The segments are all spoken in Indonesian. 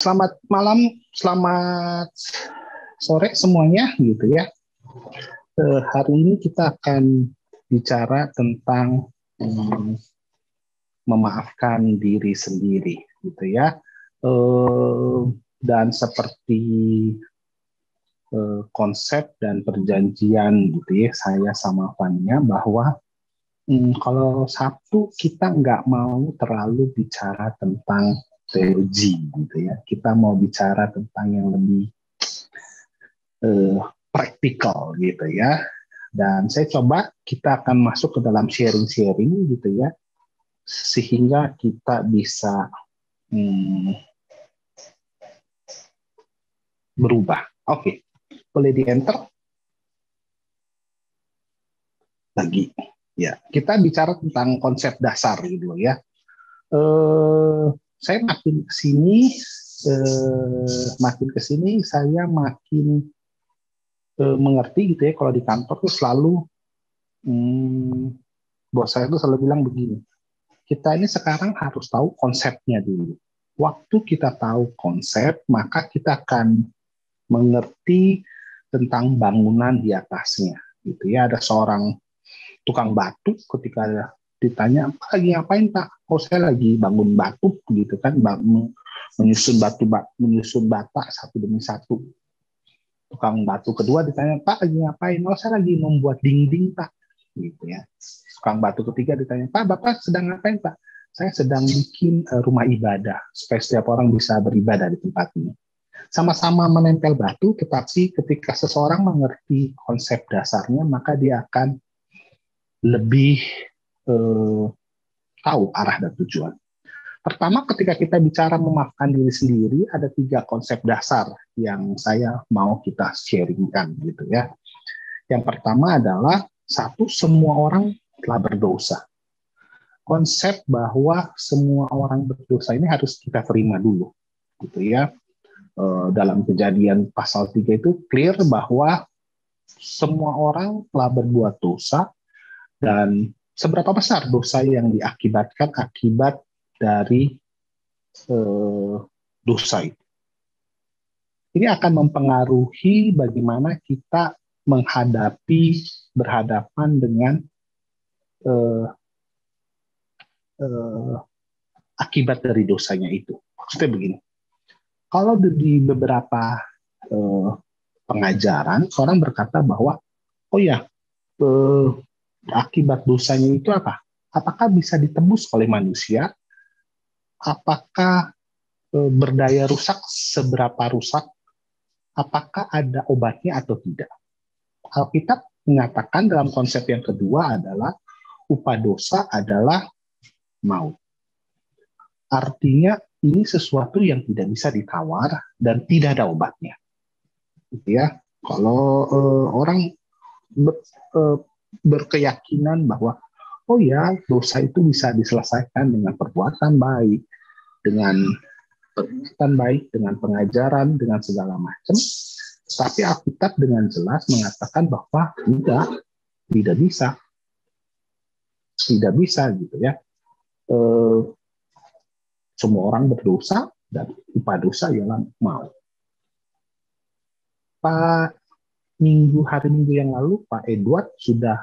Selamat malam, selamat sore semuanya gitu ya. Hari ini kita akan bicara tentang memaafkan diri sendiri gitu ya. Dan seperti konsep dan perjanjian gitu ya, saya sama Fania bahwa kalau Sabtu kita nggak mau terlalu bicara tentang teologi gitu ya. Kita mau bicara tentang yang lebih praktikal gitu ya. Dan saya coba kita akan masuk ke dalam sharing-sharing gitu ya, sehingga kita bisa berubah. Oke, boleh di-enter lagi. Ya, kita bicara tentang konsep dasar gitu ya. Saya makin kesini saya makin mengerti gitu ya, kalau di kantor tuh selalu bos saya tuh selalu bilang begini, kita ini sekarang harus tahu konsepnya dulu. Waktu kita tahu konsep, maka kita akan mengerti tentang bangunan di atasnya gitu ya. Ada seorang tukang batu, ketika ditanya, "Pak, lagi ngapain, Pak?" "Oh, saya lagi bangun batu," gitu kan, menyusun bata satu demi satu. Tukang batu kedua ditanya, "Pak, lagi ngapain?" "Oh, saya lagi membuat dinding, Pak," gitu ya. Tukang batu ketiga ditanya, "Pak, Bapak sedang ngapain, Pak?" "Saya sedang bikin rumah ibadah supaya setiap orang bisa beribadah di tempat ini." Sama-sama menempel batu, tetapi ketika seseorang mengerti konsep dasarnya, maka dia akan lebih tahu arah dan tujuan. Pertama, ketika kita bicara memaafkan diri sendiri, ada 3 konsep dasar yang saya mau kita sharingkan gitu ya. Yang pertama adalah, satu, semua orang telah berdosa. Konsep bahwa semua orang berdosa ini harus kita terima dulu gitu ya. Dalam Kejadian pasal 3 itu clear bahwa semua orang telah berbuat dosa, dan seberapa besar dosa yang diakibatkan akibat dari dosa itu. Ini akan mempengaruhi bagaimana kita berhadapan dengan akibat dari dosanya itu. Maksudnya begini, kalau di beberapa pengajaran, orang berkata bahwa, oh ya, akibat dosanya itu apa? Apakah bisa ditebus oleh manusia? Apakah berdaya rusak seberapa rusak? Apakah ada obatnya atau tidak? Alkitab mengatakan dalam konsep yang kedua adalah upah dosa adalah maut. Artinya ini sesuatu yang tidak bisa ditawar dan tidak ada obatnya. Gitu ya. Kalau orang berkeyakinan bahwa oh ya, dosa itu bisa diselesaikan dengan perbuatan baik, dengan peringatan baik, dengan pengajaran, dengan segala macam. Tapi Alkitab dengan jelas mengatakan bahwa tidak bisa gitu ya. Semua orang berdosa dan upah dosa ialah maut. Hari Minggu yang lalu Pak Edward sudah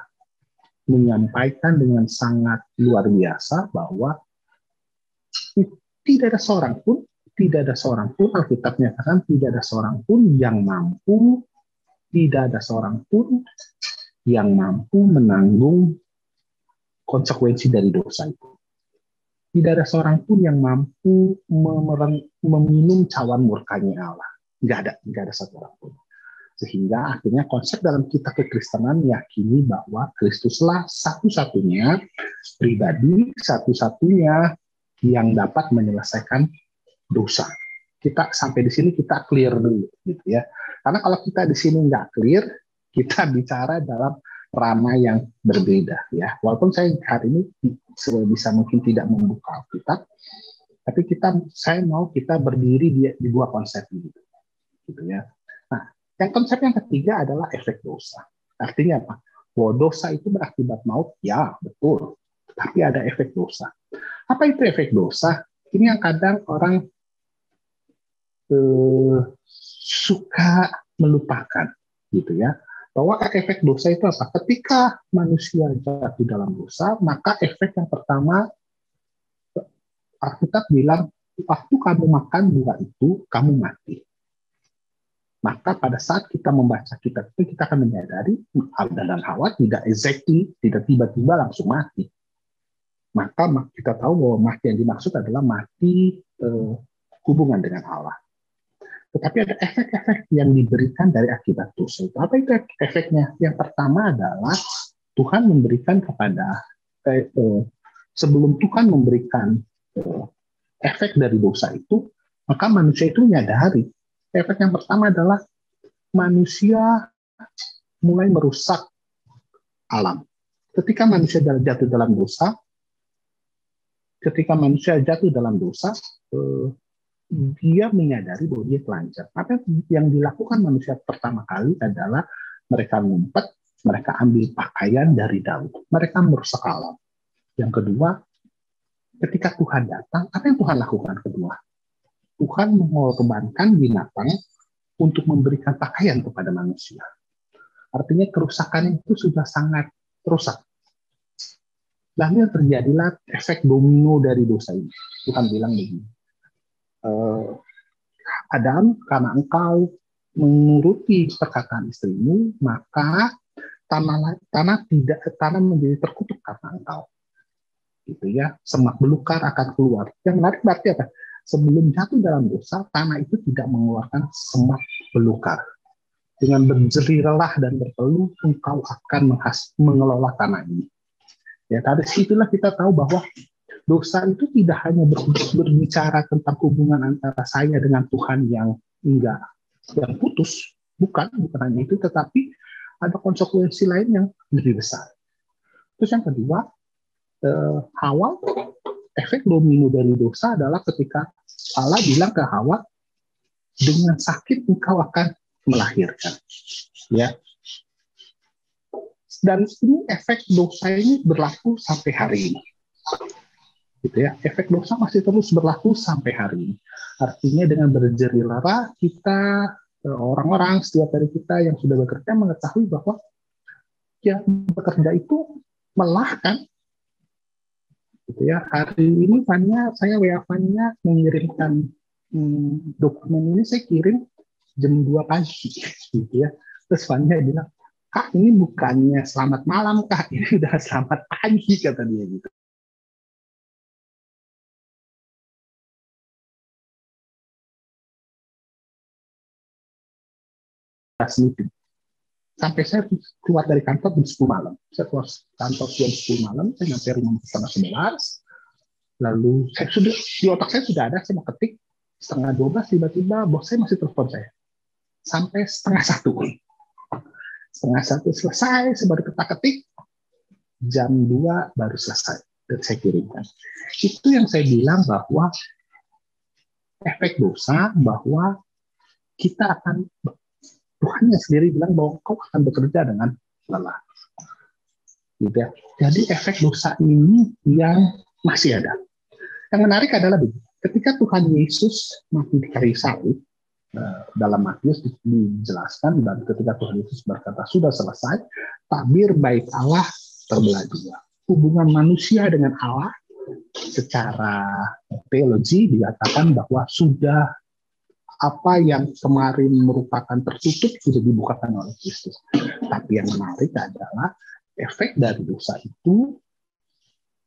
menyampaikan dengan sangat luar biasa bahwa tidak ada seorang pun Alkitab nyatakan tidak ada seorang pun yang mampu menanggung konsekuensi dari dosa itu. Tidak ada seorang pun yang mampu meminum cawan murkanya Allah. Nggak ada satu orang pun. Sehingga akhirnya konsep dalam kitab kekristenan meyakini bahwa Kristuslah satu-satunya pribadi, satu-satunya yang dapat menyelesaikan dosa. Kita sampai di sini kita clear dulu gitu ya. Karena kalau kita di sini nggak clear, kita bicara dalam ranah yang berbeda ya. Walaupun saya hari ini bisa mungkin tidak membuka Alkitab, tapi saya mau kita berdiri di 2 konsep ini gitu ya. Nah, yang konsep yang ketiga adalah efek dosa. Artinya apa? Bahwa dosa itu berakibat maut, ya betul. Tapi ada efek dosa. Apa itu efek dosa? Ini yang kadang orang suka melupakan, gitu ya. Bahwa efek dosa itu apa? Ketika manusia jatuh dalam dosa, maka efek yang pertama Alkitab bilang, waktu kamu makan buah itu, kamu mati. Maka pada saat kita membaca kitab itu, kita akan menyadari Adam dan Hawa tidak exactly, tidak tiba-tiba langsung mati. Maka kita tahu bahwa mati yang dimaksud adalah mati hubungan dengan Allah. Tetapi ada efek-efek yang diberikan dari akibat dosa itu. Apa itu efeknya? Yang pertama adalah Tuhan memberikan kepada sebelum Tuhan memberikan efek dari dosa itu, maka manusia itu menyadari. Efek yang pertama adalah manusia mulai merusak alam. Ketika manusia jatuh dalam dosa, dia menyadari bahwa dia telanjang. Apa yang dilakukan manusia pertama kali adalah mereka ngumpet, mereka ambil pakaian dari daun, mereka merusak alam. Yang kedua, ketika Tuhan datang, apa yang Tuhan lakukan kedua? Tuhan mengorbankan binatang untuk memberikan pakaian kepada manusia. Artinya kerusakan itu sudah sangat rusak. Lalu yang terjadilah efek domino dari dosa ini. Tuhan bilang begini, Adam, karena engkau menuruti perkataan istrimu, maka tanah menjadi terkutuk karena engkau. Gitu ya, semak belukar akan keluar. Yang menarik berarti apa? Sebelum jatuh dalam dosa, tanah itu tidak mengeluarkan semak belukar. Dengan berjerih lelah dan berpeluh, engkau akan mengelola tanah ini. Ya, dari situlah kita tahu bahwa dosa itu tidak hanya berbicara tentang hubungan antara saya dengan Tuhan yang putus, bukan hanya itu, tetapi ada konsekuensi lain yang lebih besar. Terus yang kedua, Hawa, efek domino dari dosa adalah ketika Allah bilang ke Hawa, dengan sakit engkau akan melahirkan. Ya. Dan ini efek dosa ini berlaku sampai hari ini. Gitu ya. Efek dosa masih terus berlaku sampai hari ini. Artinya dengan berjerih lelah, kita orang-orang setiap dari kita yang sudah bekerja mengetahui bahwa ya bekerja itu melelahkan. Gitu ya. Hari ini saya WA-nya mengirimkan dokumen ini, saya kirim jam 2 pagi, gitu ya. Terus Fanya bilang, Kak, ini bukannya selamat malam, Kak, ini udah selamat pagi, kata dia gitu. Sampai saya keluar dari kantor jam 10 malam. Saya keluar kantor jam 10 malam, saya nyampe rumah setengah 11, lalu di otak saya sudah ada, saya mau ketik, setengah 12, tiba-tiba bos saya masih telepon saya. Sampai setengah 1. Setengah 1 selesai, saya baru ketik, jam 2 baru selesai. Dan saya kirimkan. Itu yang saya bilang bahwa efek dosa, bahwa kita akan, Tuhan sendiri bilang bahwa kau akan bekerja dengan lelah. Gitu ya. Jadi efek dosa ini yang masih ada. Yang menarik adalah begini, ketika Tuhan Yesus mati di kayu salib, dalam Matius dijelaskan, dan ketika Tuhan Yesus berkata sudah selesai, tabir bait Allah terbelah dua. Hubungan manusia dengan Allah secara teologi dikatakan bahwa sudah apa yang kemarin merupakan tertutup sudah dibukakan oleh Kristus. Tapi yang menarik adalah efek dari dosa itu,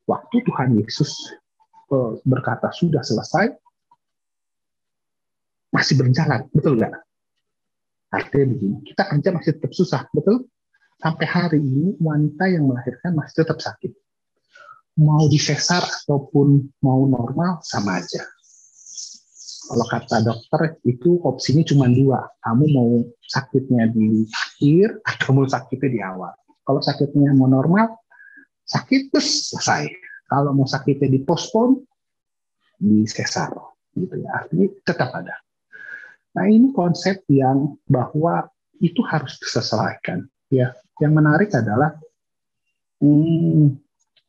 waktu Tuhan Yesus berkata sudah selesai, masih berjalan, betul nggak? Artinya begini, kita kerja masih tetap susah, betul? Sampai hari ini wanita yang melahirkan masih tetap sakit. Mau disesar ataupun mau normal sama aja. Kalau kata dokter itu opsinya cuma 2. Kamu mau sakitnya di akhir atau mau sakitnya di awal. Kalau sakitnya mau normal, sakit terus selesai. Kalau mau sakitnya dipospon, disesar. Gitu ya. Artinya tetap ada. Nah ini konsep yang bahwa itu harus diselesaikan. Ya, yang menarik adalah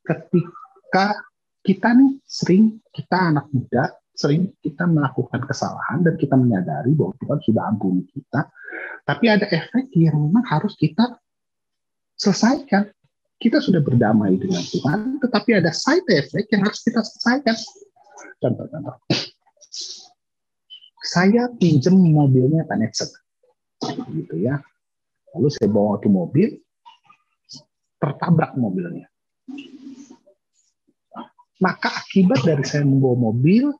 ketika kita nih sering, kita anak muda Sering kita melakukan kesalahan dan kita menyadari bahwa Tuhan sudah ampuni kita, tapi ada efek yang memang harus kita selesaikan. Kita sudah berdamai dengan Tuhan, tetapi ada side effect yang harus kita selesaikan. Contoh-contoh. Saya pinjam mobilnya Pak Netsen, gitu ya. Lalu saya bawa ke mobil, tertabrak mobilnya. Maka akibat dari saya membawa mobil,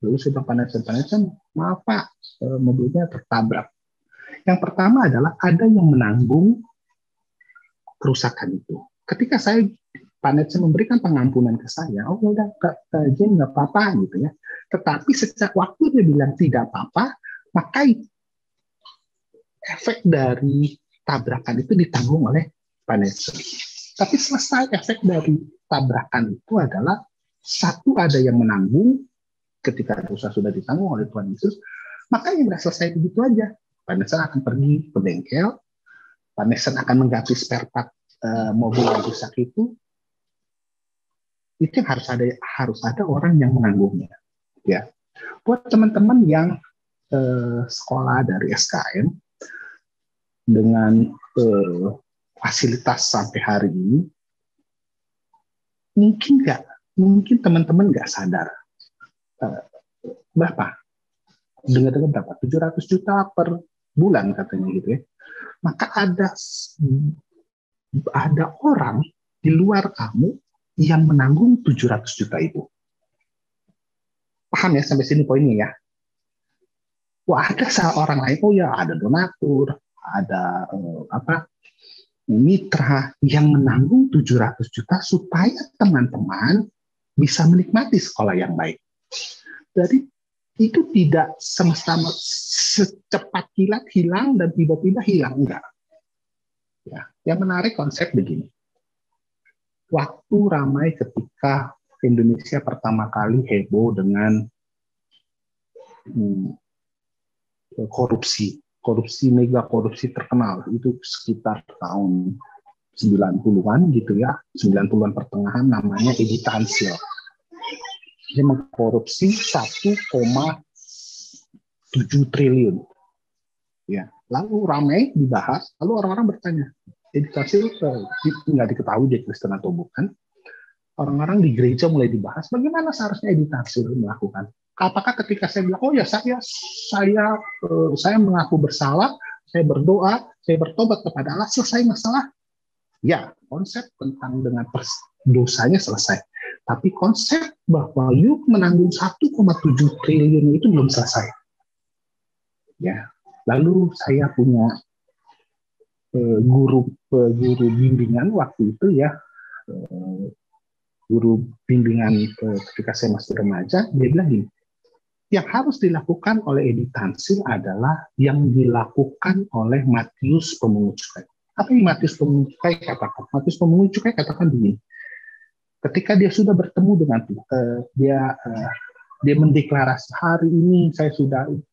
lalu saya bilang Pak Netsen, maaf Pak, mobilnya tertabrak. Yang pertama adalah ada yang menanggung kerusakan itu. Ketika Pak Netsen memberikan pengampunan ke saya, oh udah Kak Jen nggak apa-apa gitu ya. Tetapi sejak waktu dia bilang tidak apa-apa, maka efek dari tabrakan itu ditanggung oleh Pak Netsen. Tapi selesai efek dari tabrakan itu adalah satu, ada yang menanggung ketika dosa sudah ditanggung oleh Tuhan Yesus, maka yang sudah selesai begitu aja. Pak Netsen akan pergi ke bengkel, Pak Netsen akan mengganti spare part mobil yang rusak itu yang harus ada orang yang menanggungnya. Ya, buat teman-teman yang sekolah dari SKM dengan fasilitas sampai hari ini, mungkin teman-teman nggak sadar berapa? Dengar-dengar berapa? 700 juta per bulan katanya gitu ya. Maka ada orang di luar kamu yang menanggung 700 juta itu. Paham ya sampai sini poinnya ya? Wah, ada orang lain, oh ya ada donatur, ada mitra yang menanggung 700 juta supaya teman-teman bisa menikmati sekolah yang baik. Jadi itu tidak semesta secepat kilat hilang dan tiba-tiba hilang, enggak. Ya, yang menarik konsep begini. Waktu ramai ketika Indonesia pertama kali heboh dengan korupsi mega korupsi terkenal itu sekitar tahun 90-an gitu ya, 90-an pertengahan, namanya Edi Tansil. Dia mengkorupsi 1,7 triliun. Ya, lalu ramai dibahas, lalu orang-orang bertanya, Edi Tansil nggak diketahui dia Kristen atau bukan. Orang-orang di gereja mulai dibahas bagaimana seharusnya Edi Tansil melakukan. Apakah ketika saya bilang, oh ya saya mengaku bersalah, saya berdoa, saya bertobat kepada Allah, selesai masalah? Ya, konsep tentang dengan dosanya selesai. Tapi konsep bahwa yuk menanggung 1,7 triliun itu belum selesai. Ya, lalu saya punya guru bimbingan waktu itu ya, guru bimbingan ketika saya masih remaja, dia bilang gini, yang harus dilakukan oleh Edi Tansil adalah yang dilakukan oleh Matius pemungut cukai. Apa yang Matius pemungut cukai katakan? Matius pemungut cukai katakan begini, ketika dia sudah bertemu dengan dia mendeklarasi, hari ini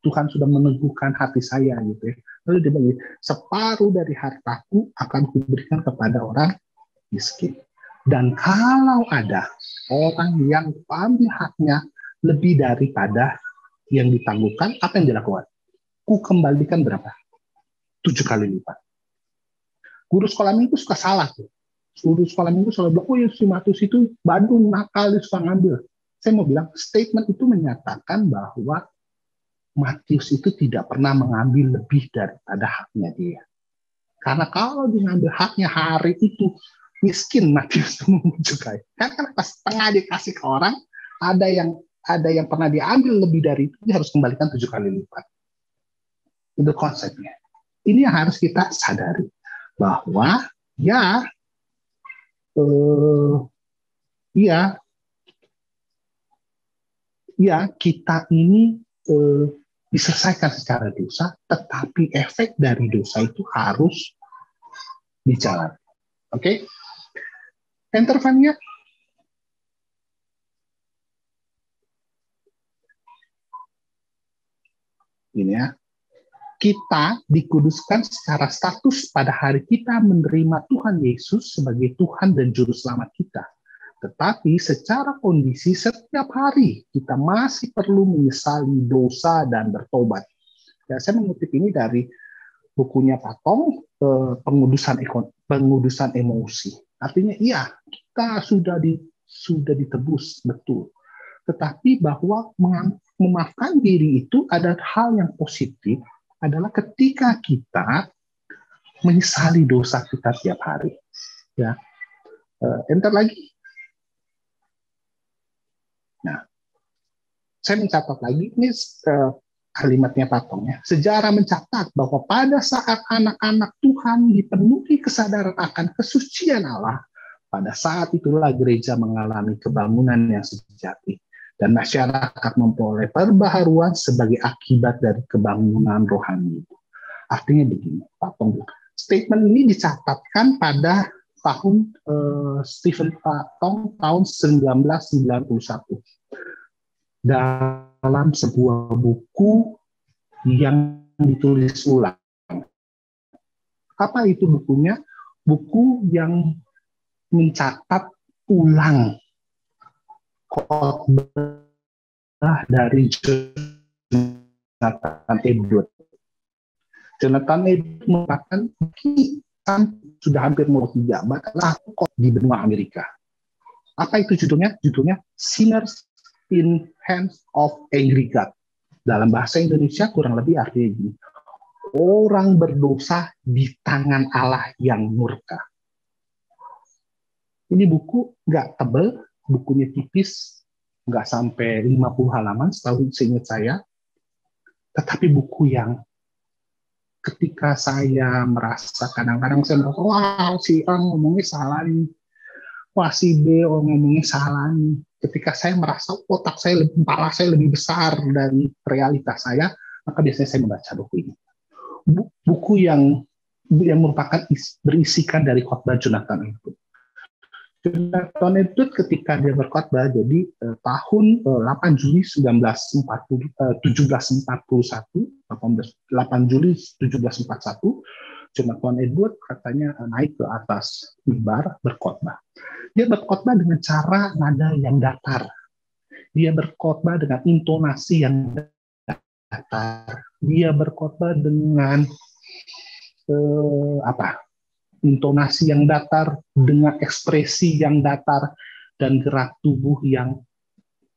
Tuhan sudah meneguhkan hati saya gitu ya. Lalu dia bilang, separuh dari hartaku akan kuberikan kepada orang miskin. Dan kalau ada orang yang ambil haknya lebih daripada yang ditangguhkan, apa yang dilakukan? Ku kembalikan berapa? 7 kali lipat. Guru sekolah minggu suka salah tuh. Guru sekolah minggu selalu bilang, oh ya si Matius itu Bandung, nakal, dia suka ngambil. Saya mau bilang, statement itu menyatakan bahwa Matius itu tidak pernah mengambil lebih daripada haknya dia. Karena kalau dia ngambil haknya hari itu, miskin Matius cukai. Karena pas tengah dikasih ke orang, ada yang pernah diambil lebih dari itu, dia harus kembalikan 7 kali lipat. Itu konsepnya. Ini yang harus kita sadari. Bahwa kita ini diselesaikan secara dosa, tetapi efek dari dosa itu harus dijalankan. Oke? Enter Fania. Ini ya. Kita dikuduskan secara status pada hari kita menerima Tuhan Yesus sebagai Tuhan dan Juru Selamat kita. Tetapi secara kondisi setiap hari kita masih perlu menyesali dosa dan bertobat. Ya, saya mengutip ini dari bukunya Pak Tong, pengudusan emosi. Artinya iya, kita sudah ditebus, betul. Tetapi bahwa memaafkan diri itu ada hal yang positif adalah ketika kita menyesali dosa kita tiap hari. Ya, enter lagi. Nah, saya mencatat lagi ini kalimatnya Pak Tong ya. Sejarah mencatat bahwa pada saat anak-anak Tuhan dipenuhi kesadaran akan kesucian Allah, pada saat itulah gereja mengalami kebangunan yang sejati dan masyarakat memperoleh perbaharuan sebagai akibat dari kebangunan rohani itu. Artinya begini, Pak Tong. Statement ini dicatatkan pada tahun Stephen Pak Tong tahun 1991 dalam sebuah buku yang ditulis ulang. Apa itu bukunya? Buku yang mencatat ulang khotbah dari Jonathan Edwards. Jonathan Edwards mengatakan sudah hampir mau jabat di benua Amerika. Apa itu judulnya? Judulnya Sinners in Hands of Angry God. Dalam bahasa Indonesia kurang lebih artinya gini. Orang berdosa di tangan Allah yang murka. Ini buku nggak tebal, bukunya tipis, nggak sampai 50 halaman, seingat saya. Tetapi buku yang ketika saya merasa kadang-kadang saya merasa, wah si A ngomongnya salah nih, wah si B ngomongnya salah nih. Ketika saya merasa otak saya, kepala saya lebih besar dari realitas saya, maka biasanya saya membaca buku ini. Buku yang merupakan berisikan dari khotbah Jonathan Edwards. Jonathan Edwards ketika dia berkhotbah, jadi tahun 8 Juli 1741, Jonathan Edwards katanya naik ke atas mimbar berkhotbah. Dia berkhotbah dengan cara nada yang datar. Dia berkhotbah dengan intonasi yang datar. Dia berkhotbah dengan intonasi yang datar, dengan ekspresi yang datar, dan gerak tubuh yang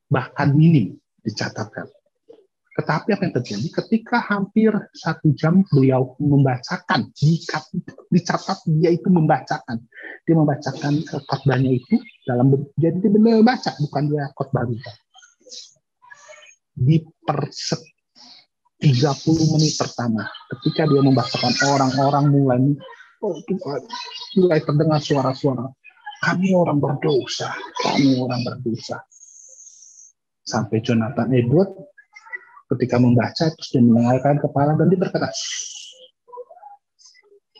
bahkan minim dicatatkan. Tetapi apa yang terjadi ketika hampir 1 jam beliau membacakan, dicatat dia itu membacakan. Dia membacakan khotbahnya itu jadi dia benar baca, bukan dia khotbah juga. Di 30 menit pertama, ketika dia membacakan, orang-orang mulai terdengar suara-suara, kami orang berdosa, kami orang berdosa. Sampai Jonathan Edwards ketika membaca terus dia mendengarkan kepala dan dia berkata,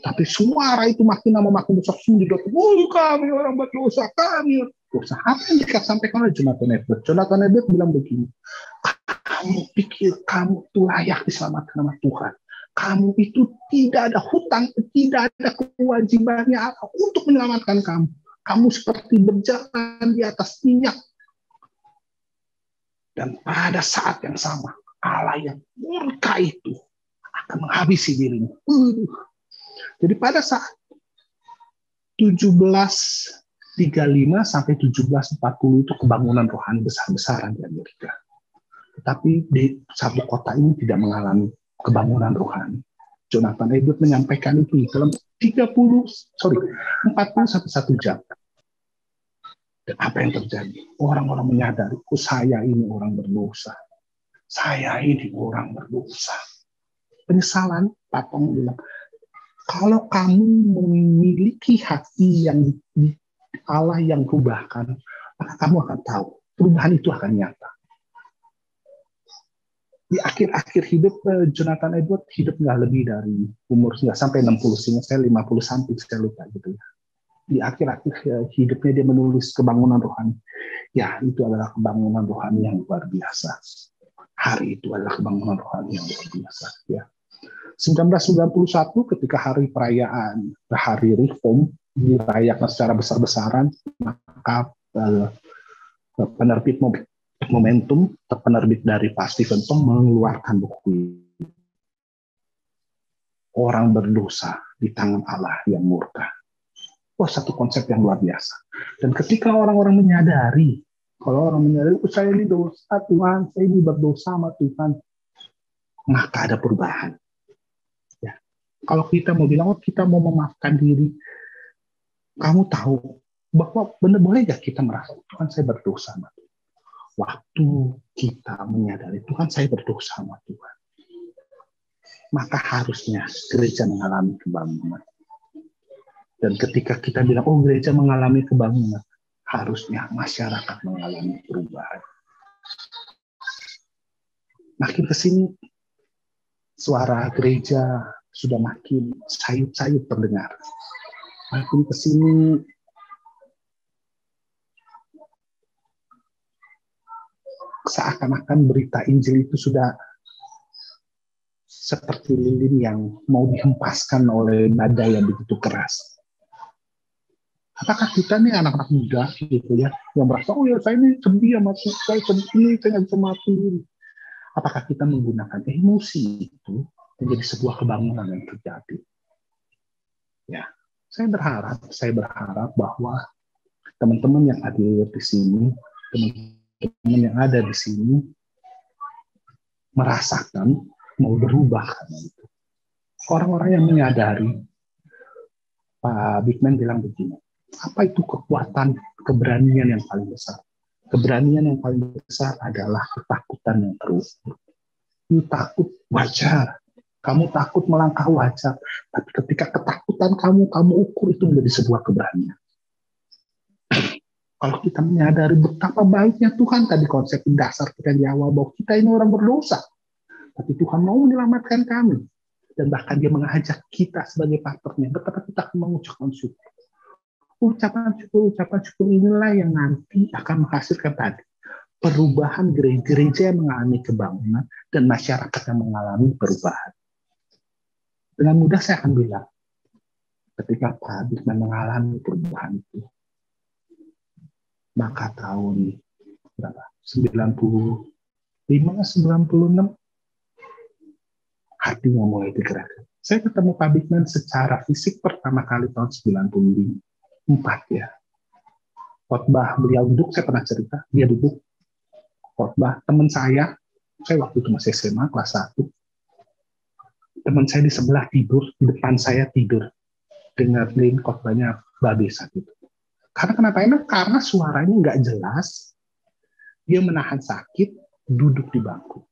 tapi suara itu makin lama makin besar, kami orang berdosa, kami dosa. Apa yang disampaikan oleh Jonathan Edwards? Jonathan Edwards bilang begini, kamu pikir kamu itu layak diselamatkan sama Tuhan? Kamu itu tidak ada hutang, tidak ada kewajibannya untuk menyelamatkan kamu. Kamu seperti berjalan di atas minyak. Dan pada saat yang sama, Allah yang murka itu akan menghabisi dirimu. Jadi pada saat 1735 sampai 1740 itu kebangunan rohani besar-besaran di Amerika. Tetapi di satu kota ini tidak mengalami kebangunan rohani. Jonathan Edwards menyampaikan itu dalam 40 sampai 1 jam. Dan apa yang terjadi? Orang-orang menyadari, saya ini orang berdosa. Saya ini orang berdosa. Penyesalan, Pak Tong bilang, kalau kamu memiliki hati yang Allah yang berubahkan, maka kamu akan tahu perubahan itu akan nyata. Di akhir-akhir hidup Jonathan Edwards hidup nggak lebih dari umur nggak sampai 60, sehingga saya 50 something saya lupa gitu ya. Di akhir-akhir hidupnya dia menulis kebangunan rohani. Ya, itu adalah kebangunan rohani yang luar biasa. Hari itu adalah kebangunan rohani yang luar biasa. Ya. 1991 ketika hari perayaan hari Reform dirayakan secara besar-besaran, maka uh, penerbit Momentum, penerbit dari Fast Stevenson mengeluarkan buku Orang Berdosa di Tangan Allah yang Murka. Wah, satu konsep yang luar biasa. Dan ketika orang-orang menyadari, kalau orang menyadari, saya ini dosa Tuhan, saya ini berdosa sama Tuhan, maka ada perubahan. Ya. Kalau kita mau bilang, kita mau memaafkan diri, kamu tahu bahwa benar boleh gak kita merasa, Tuhan saya berdosa sama Tuhan. Waktu kita menyadari Tuhan saya berdosa sama Tuhan, maka harusnya gereja mengalami kebangunan. Dan ketika kita bilang, oh gereja mengalami kebangunan, harusnya masyarakat mengalami perubahan. Makin kesini, suara gereja sudah makin sayup-sayup terdengar. Makin kesini, seakan-akan berita Injil itu sudah seperti lilin yang mau dihempaskan oleh badai yang begitu keras. Apakah kita nih anak-anak muda gitu ya, yang merasa, oh ya saya ini sedih sama saya sedih, saya nggak bisa maafin. Apakah kita menggunakan emosi itu menjadi sebuah kebangunan yang terjadi? Ya, saya berharap bahwa teman-teman yang hadir di sini, teman-teman yang ada di sini merasakan mau berubah karena itu. Orang-orang yang menyadari, Pak Bigman bilang begini, apa itu kekuatan, keberanian yang paling besar? Keberanian yang paling besar adalah ketakutan yang terukur. Kamu takut, wajar. Kamu takut melangkah, wajar. Tapi ketika ketakutan kamu ukur itu menjadi sebuah keberanian. Kalau kita menyadari betapa baiknya Tuhan, tadi konsep dasar kita di awal, bahwa kita ini orang berdosa. Tapi Tuhan mau menyelamatkan kami. Dan bahkan dia mengajak kita sebagai partnernya, betapa kita akan mengucapkan syukur. Ucapan syukur inilah yang nanti akan menghasilkan tadi perubahan gereja yang mengalami kebangunan dan masyarakat yang mengalami perubahan. Dengan mudah saya akan bilang, ketika Pak Bigman mengalami perubahan itu, maka tahun berapa? 96 hatinya mulai digerakkan. Saya ketemu Pak Bigman secara fisik pertama kali tahun 94 ya. Khotbah beliau duduk, saya pernah cerita, dia duduk khotbah. Teman saya waktu itu masih SMA kelas 1. Teman saya di sebelah tidur, di depan saya tidur. Dengerin khotbahnya Babe saat itu. Karena kenapa? Karena suaranya nggak jelas, dia menahan sakit, duduk di bangku.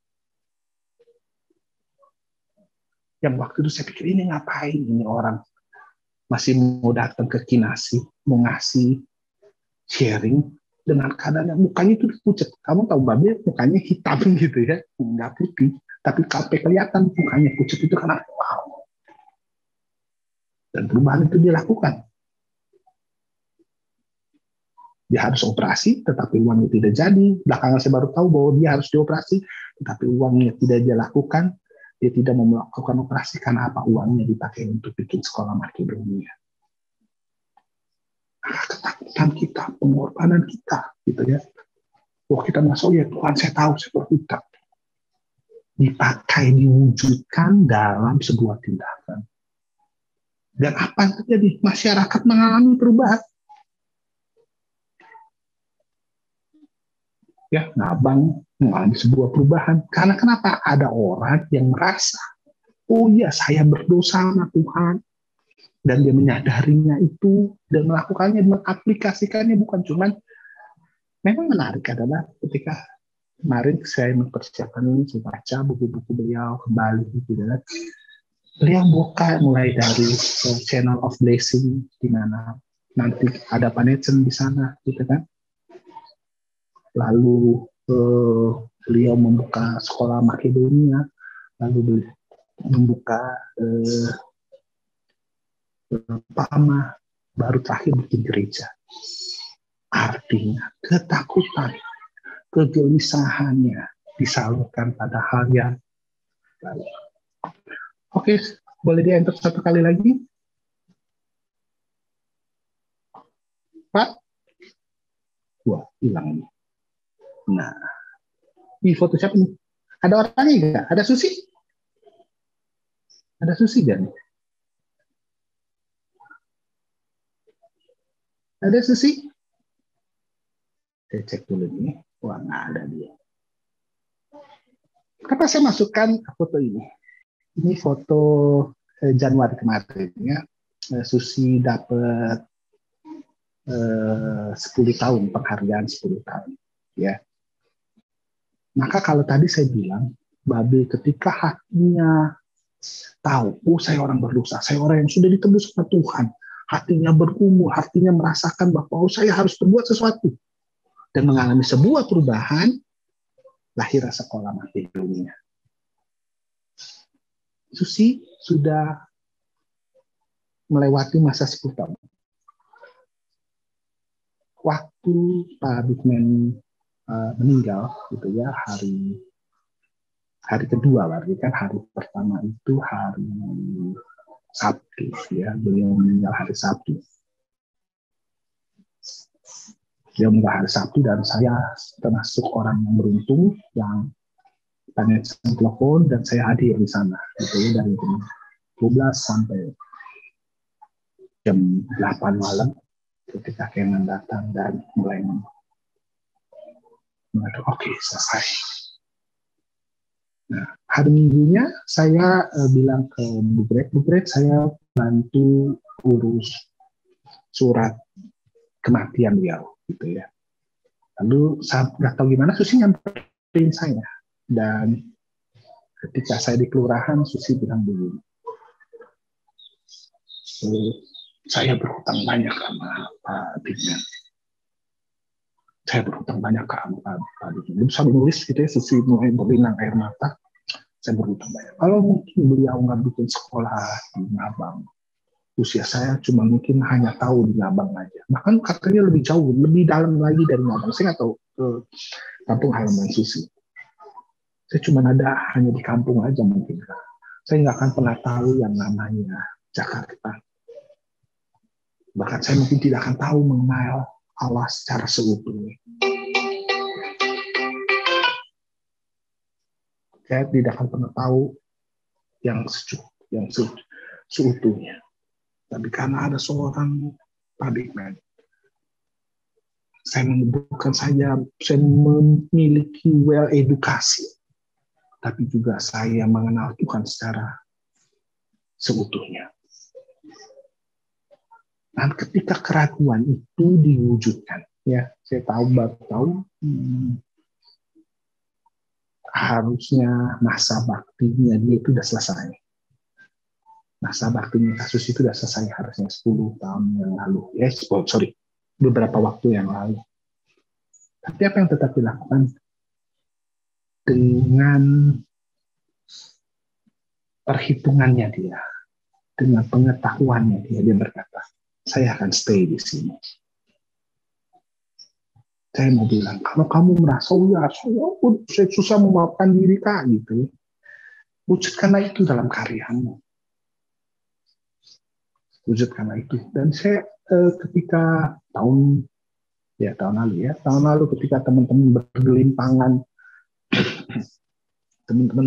Yang waktu itu saya pikir, ini ngapain ini orang masih mau datang ke Kinasi, mau ngasih sharing dengan keadaan mukanya itu pucat. Kamu tahu Babe mukanya hitam gitu ya, nggak putih, tapi sampai kelihatan mukanya pucat itu karena wow. Dan perubahan itu dilakukan. Dia harus operasi, tetapi uangnya tidak jadi. Belakangan saya baru tahu bahwa dia harus dioperasi, tetapi uangnya tidak dia lakukan. Dia tidak mau melakukan operasi karena apa? Uangnya dipakai untuk bikin sekolah Makedonia. Ketakutan kita, pengorbanan kita, gitu ya. Wah, kita masuk ya Tuhan, saya tahu saya berhutang. Dipakai, diwujudkan dalam sebuah tindakan. Dan apa yang terjadi? Masyarakat mengalami perubahan. Ya, Ngabang mengalami sebuah perubahan. Karena kenapa? Ada orang yang merasa, oh iya saya berdosa sama Tuhan. Dan dia menyadarinya itu, dan melakukannya, mengaplikasikannya, bukan cuman. Memang menarik adalah ketika kemarin saya mempersiapkan ini, saya baca buku-buku beliau kembali, gitu kan. Beliau buka mulai dari Channel of Blessing, di mana nanti ada Panetchen di sana, gitu kan. Lalu beliau membuka sekolah Makedonia, lalu beliau membuka Pama, baru terakhir bikin gereja. Artinya ketakutan, kegelisahannya disalurkan pada hal yang lain. Oke, boleh di-enter satu kali lagi, Pak? hilang ini. Nah, ini foto siapa nih? Ada orangnya nggak? Ada Susi? Ada Susi dan ada Susi? Saya cek dulu nih. Wah, nggak ada dia. Kenapa saya masukkan foto ini? Ini foto Januari kemarin ya. Susi dapat 10 tahun, penghargaan 10 tahun. Ya. Maka kalau tadi saya bilang, Babe ketika hatinya tahu, oh saya orang berdosa, saya orang yang sudah ditebus sama Tuhan, hatinya bergumul, hatinya merasakan bahwa oh saya harus berbuat sesuatu, dan mengalami sebuah perubahan, lahirlah sekolah mati dunia. Susi sudah melewati masa 10 tahun. Waktu Pak Bigman meninggal, gitu ya, hari kedua, berarti kan hari pertama itu hari Sabtu, ya, beliau meninggal hari Sabtu. Beliau meninggal hari Sabtu dan saya termasuk orang yang beruntung yang tanya telepon dan saya hadir di sana, gitu ya, dari jam 12 sampai jam 8 malam ketika Kenan datang dan mulai mengatakan oke, selesai. Nah, hari Minggunya saya bilang ke Bu Greg, saya bantu urus surat kematian beliau, gitu ya. Lalu saya nggak tahu gimana, Susi nyamperin saya. Dan ketika saya di kelurahan, Susi bilang begini, saya berhutang banyak sama Pak Bigman. Saya berhutang banyak ke Pak Bigman. Saya menulis gitu ya, Susi mulai berlinang air mata. Saya berhutang banyak. Kalau mungkin beliau nggak bikin sekolah di Ngabang, usia saya cuma mungkin hanya tahu di Ngabang aja. Bahkan katanya lebih jauh, lebih dalam lagi dari Ngabang. Saya nggak tahu kampung halaman Susi. Saya cuma ada hanya di kampung aja mungkin. Saya nggak akan pernah tahu yang namanya Jakarta. Bahkan saya mungkin tidak akan tahu mengenal Allah secara seutuhnya. Saya tidak akan pernah tahu yang seutuhnya. Tapi karena ada seorang Pak Bigman, saya bukan saja saya memiliki well edukasi, tapi juga saya mengenal Tuhan secara seutuhnya. Dan ketika keraguan itu diwujudkan, ya saya baru tahu harusnya masa baktinya dia itu sudah selesai. Masa baktinya kasus itu sudah selesai harusnya 10 tahun yang lalu. Beberapa waktu yang lalu. Tapi apa yang tetap dilakukan? Dengan perhitungannya dia, dengan pengetahuannya dia berkata, saya akan stay di sini. Saya mau bilang, kalau kamu merasa, saya susah memaafkan diri Kak, gitu. Wujudkanlah itu dalam karyamu. Wujudkanlah itu. Dan saya ketika tahun lalu ketika teman-teman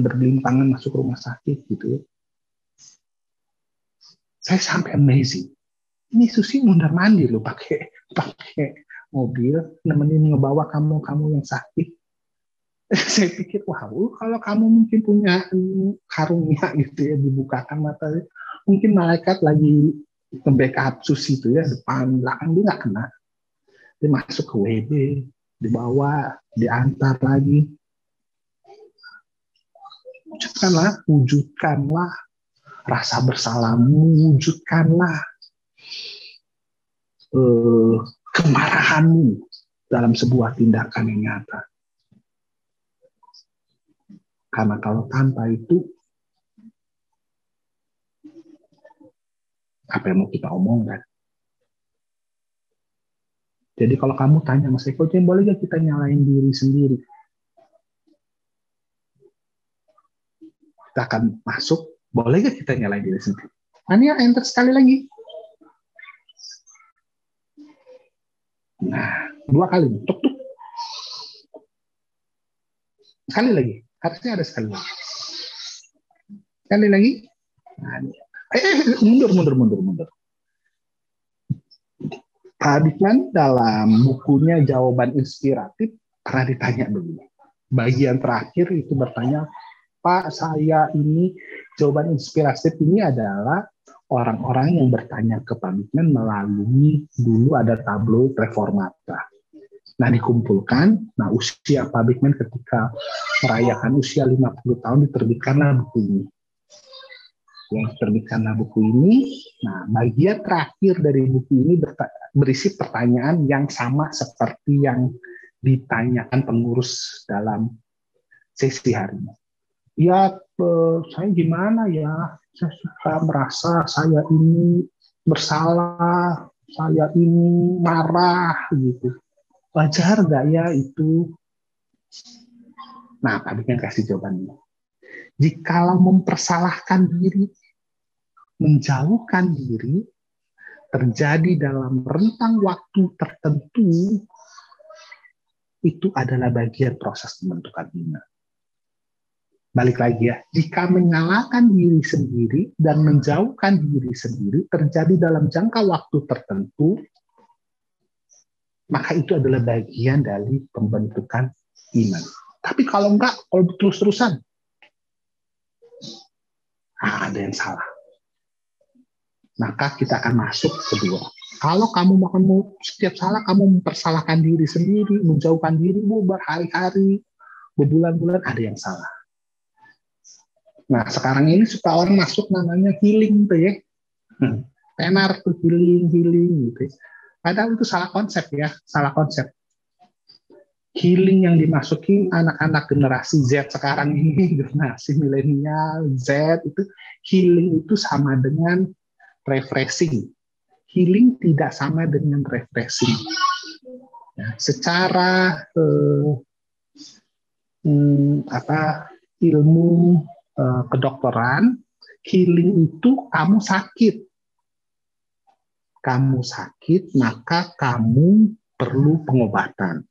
bergelimpangan masuk rumah sakit, gitu. Saya sampai amazing. Ini Susi mondar mandir loh pakai mobil nemenin ngebawa kamu yang sakit. Saya pikir wow, kalau kamu mungkin punya karunia gitu ya, dibukakan mata, mungkin malaikat lagi nge-backup Susi itu ya, depan belakang dia nggak kena, dia masuk ke WD, dibawa, diantar lagi. Wujudkanlah rasa bersalahmu, wujudkanlah kemarahanmu dalam sebuah tindakan yang nyata. Karena kalau tanpa itu, apa yang mau kita omongkan? Jadi kalau kamu tanya Mas Eko, boleh nggak kita nyalain diri sendiri? Kita akan masuk, boleh nggak kita nyalain diri sendiri? Ania, enter sekali lagi. Nah, 2 kali, tuk tuk. Sekali lagi, harusnya ada sekali lagi. Sekali lagi. Nah, mundur. Pak Adikman dalam bukunya Jawaban Inspiratif pernah ditanya begini. Bagian terakhir itu bertanya, Pak, saya ini jawaban inspiratif ini adalah orang-orang yang bertanya ke Pak Adikman melalui dulu ada tabloid Reformata. Nah, dikumpulkan, nah usia Pak Adikman ketika merayakan usia 50 tahun diterbitkanlah buku ini. Nah, bagian terakhir dari buku ini berisi pertanyaan yang sama seperti yang ditanyakan pengurus dalam sesi hari ini. Ya, saya gimana ya? Saya suka merasa saya ini bersalah, saya ini marah gitu. Wajar nggak ya itu? Nah, tadi kan kasih jawabannya. Jikalau mempersalahkan diri, menjauhkan diri, terjadi dalam rentang waktu tertentu, itu adalah bagian proses pembentukan iman. Balik lagi ya, jika menyalahkan diri sendiri dan menjauhkan diri sendiri terjadi dalam jangka waktu tertentu, maka itu adalah bagian dari pembentukan iman. Tapi kalau enggak, kalau terus-terusan, ada yang salah. Maka kita akan masuk kedua. Kalau kamu setiap salah, kamu mempersalahkan diri sendiri, menjauhkan dirimu berhari-hari, berbulan-bulan, ada yang salah. Nah, sekarang ini suka orang masuk namanya healing tuh ya. Tenar tuh healing gitu. Padahal itu salah konsep ya, salah konsep. Healing yang dimasuki anak-anak generasi Z sekarang ini, generasi milenial Z itu, healing itu sama dengan refreshing. Healing tidak sama dengan refreshing. Ya, secara ilmu kedokteran, healing itu kamu sakit, maka kamu perlu pengobatan.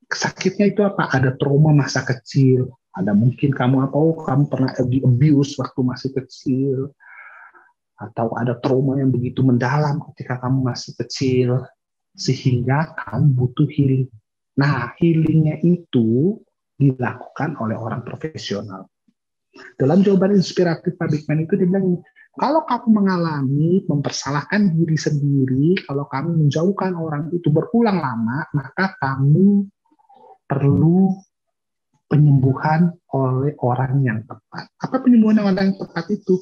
Sakitnya itu apa? Ada trauma masa kecil, ada mungkin kamu pernah di-abuse waktu masih kecil, atau ada trauma yang begitu mendalam ketika kamu masih kecil, sehingga kamu butuh healing. Nah, healingnya itu dilakukan oleh orang profesional. Dalam jawaban inspiratif Pak Bigman itu dia bilang, kalau kamu mengalami mempersalahkan diri sendiri, kalau kamu menjauhkan orang itu berulang lama, maka kamu perlu penyembuhan oleh orang yang tepat. Apa penyembuhan orang yang tepat itu?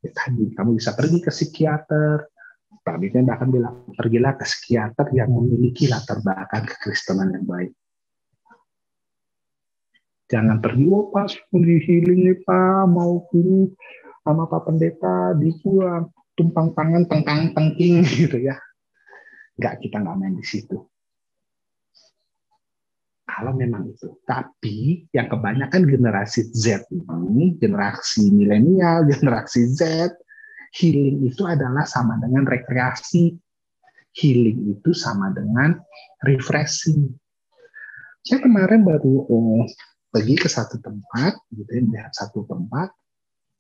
Ya, tadi kamu bisa pergi ke psikiater. Pak Bigman bahkan bilang, pergilah ke psikiater yang memiliki latar belakang kekristenan yang baik. Jangan pergi, Pak, di healing nih Pak, mau ini sama Pak Pendeta, dibuang, tumpang tangan, tengking gitu ya. Kita nggak main di situ. Kalau memang itu. Tapi yang kebanyakan generasi Z ini, generasi milenial, generasi Z, healing itu adalah sama dengan rekreasi. Healing itu sama dengan refreshing. Saya kemarin baru pergi ke satu tempat, gitu ya, lihat satu tempat,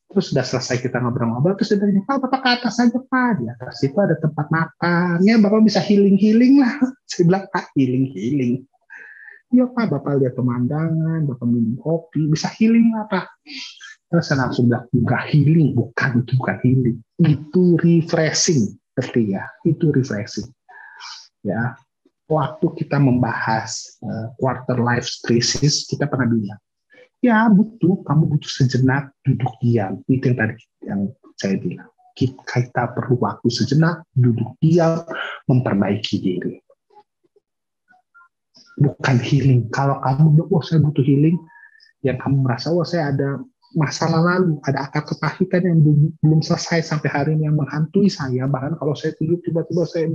terus sudah selesai kita ngobrol-ngobrol, terus dia bilang, Pak, Bapak ke atas aja, Pak. Di atas itu ada tempat makan, ya Bapak bisa healing-healing lah. Saya bilang, Pak, healing-healing. Iya Pak, Bapak lihat pemandangan, Bapak minum kopi, bisa healing lah Pak. Terus saya langsung bilang, bukan healing, itu bukan healing. Itu refreshing, ngerti ya? Itu refreshing. Ya, waktu kita membahas quarter life crisis, kita pernah bilang, ya kamu butuh sejenak duduk diam. Itu yang tadi yang saya bilang. Kita perlu waktu sejenak, duduk diam, memperbaiki diri. Bukan healing. Kalau kamu bilang, saya butuh healing, yang kamu merasa, saya ada masalah lalu, ada akar kepahitan yang belum selesai sampai hari ini yang menghantui saya. Bahkan kalau saya tidur tiba-tiba saya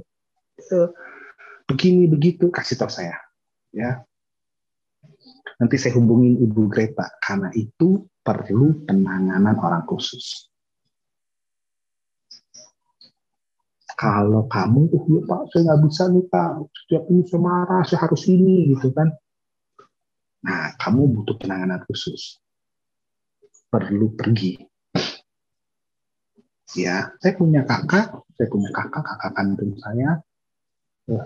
begini begitu, kasih tahu saya. Ya, nanti saya hubungin Ibu Greta, karena itu perlu penanganan orang khusus. Kalau kamu, ya Pak, saya nggak bisa nih Pak, setiap ini saya marah, saya harus ini, gitu kan. Nah, kamu butuh penanganan khusus. Perlu pergi. Ya, saya punya kakak kandung saya,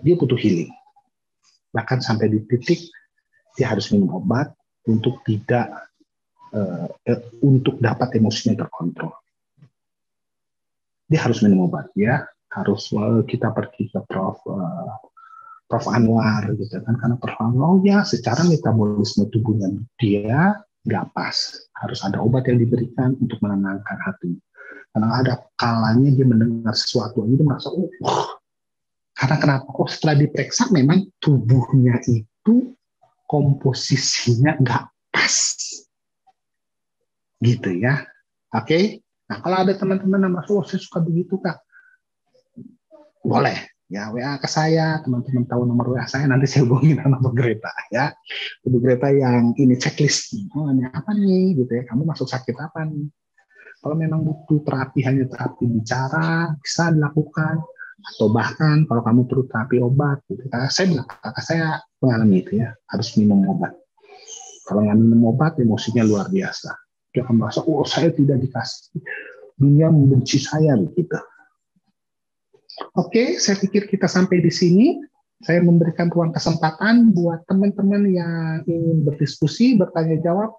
dia butuh healing. Bahkan sampai di titik dia harus minum obat untuk tidak untuk dapat emosinya terkontrol. Dia harus minum obat, ya. Harus kita pergi ke Prof Anwar gitu kan, karena Prof Anwar ya secara metabolisme tubuhnya dia nggak pas, harus ada obat yang diberikan untuk menenangkan hati. Karena ada kalanya dia mendengar sesuatu dia merasa karena kenapa? Setelah diperiksa memang tubuhnya itu komposisinya nggak pas, gitu ya. Oke. Nah, kalau ada teman-teman yang merasa saya suka begitu Kak, boleh ya WA ke saya, teman-teman tahu nomor WA saya, nanti saya hubungin sama Bu Greta ya. Bu Greta yang ini checklist, ini apa nih gitu ya, kamu masuk sakit apa nih. Kalau memang butuh terapi, hanya terapi bicara bisa dilakukan, atau bahkan kalau kamu perlu terapi obat gitu. Kakak saya mengalami itu ya, harus minum obat. Kalau nggak minum obat emosinya luar biasa, dia akan merasa saya tidak dikasih, dunia membenci saya begitu. Oke, saya pikir kita sampai di sini. Saya memberikan ruang kesempatan buat teman-teman yang ingin berdiskusi, bertanya jawab.